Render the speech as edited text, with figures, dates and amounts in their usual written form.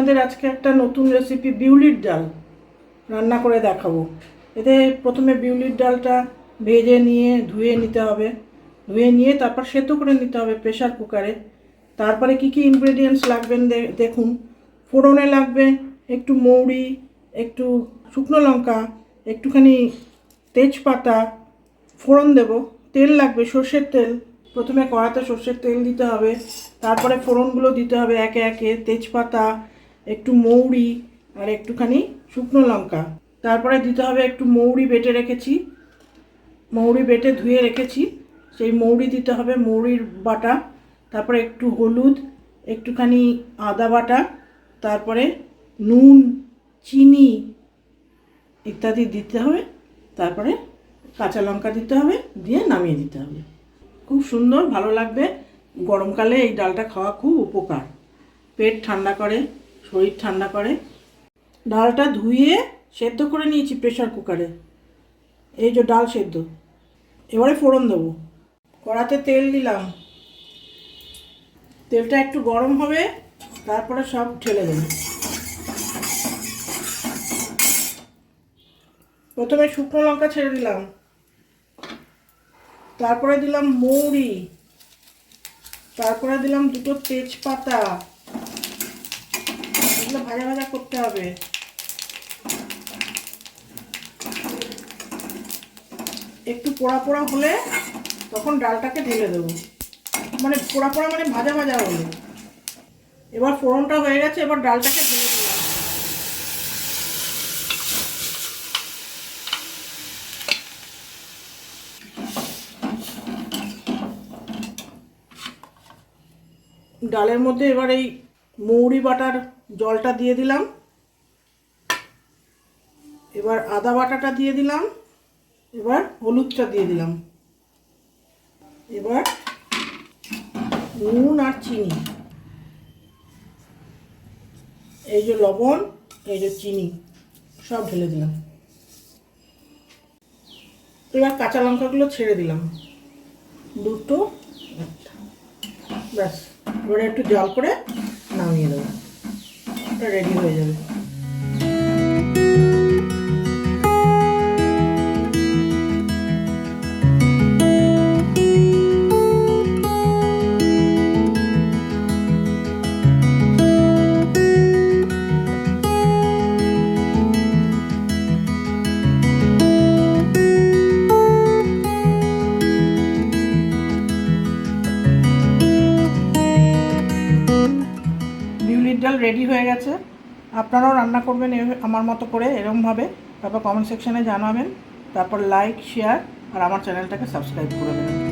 আপনাদের আজকে একটা নতুন রেসিপি বিউলির ডাল রান্না করে দেখাবো। এতে প্রথমে বিউলির ডালটা ভেজে নিয়ে ধুয়ে নিতে হবে, ধুয়ে নিয়ে তারপর সেদ্ধ করে নিতে হবে প্রেসার কুকারে। তারপরে কি কি ইনগ্রেডিয়েন্টস লাগবেন দেখুন। ফোড়নে লাগবে একটু মৌরি, একটু শুকনো লঙ্কা, একটুখানি তেজপাতা, ফোড়ন দেব। তেল লাগবে সর্ষের তেল, প্রথমে কড়াতে সর্ষের তেল দিতে হবে, তারপরে ফোড়নগুলো দিতে হবে একে একে, তেজপাতা, একটু মৌরি আর একটুখানি শুকনো লঙ্কা। তারপরে দিতে হবে একটু মৌরি বেটে রেখেছি, মৌরি বেটে ধুয়ে রেখেছি, সেই মৌরি দিতে হবে, মৌরির বাটা। তারপরে একটু হলুদ, একটুখানি আদা বাটা, তারপরে নুন, চিনি ইত্যাদি দিতে হবে। তারপরে কাঁচা লঙ্কা দিতে হবে, দিয়ে নামিয়ে দিতে হবে। খুব সুন্দর, ভালো লাগবে। গরমকালে এই ডালটা খাওয়া খুব উপকার, পেট ঠান্ডা করে, শরীর ঠান্ডা করে। ডালটা ধুয়ে সেদ্ধ করে নিয়েছি প্রেসার কুকারে, এই যে ডাল সেদ্ধ। এবারে ফোড়ন দেবো। কড়াতে তেল দিলাম, তেলটা একটু গরম হবে, তারপরে সব ঢেলে দেবো। প্রথমে শুকনো লঙ্কা ছেড়ে দিলাম, তারপরে দিলাম মৌরি, তারপরে দিলাম দুটো তেজপাতা। এগুলো ভাজা ভাজা করতে হবে। একটু পোড়া পোড়া হলে তখন ডালটাকে ঢেলে দেবো, মানে পোড়া পোড়া মানে ভাজা ভাজা হলে। এবার ফোড়নটা হয়ে গেছে, এবার ডালটাকে ঢেলে দিলাম। ডালের মধ্যে এবার এই মৌরি বাটার জলটা দিয়ে দিলাম, এবার আদা বাটাটা দিয়ে দিলাম, এবার হলুদটা দিয়ে দিলাম, এবার নুন আর চিনি, এই যে লবণ, এই যে চিনি, সব ঢেলে দিলাম। এবার কাঁচা লঙ্কাগুলো ছেড়ে দিলাম, দুটো, ব্যাস। এবারে একটু জল করে নামিয়ে দেবো, এটা রেডি হয়ে যাবে। বিউলির ডাল রেডি হয়ে গেছে। আপনারাও রান্না করবেন আমার মতো করে এরকমভাবে, তারপর কমেন্ট সেকশানে জানাবেন, তারপর লাইক, শেয়ার আর আমার চ্যানেলটাকে সাবস্ক্রাইব করে দেবেন।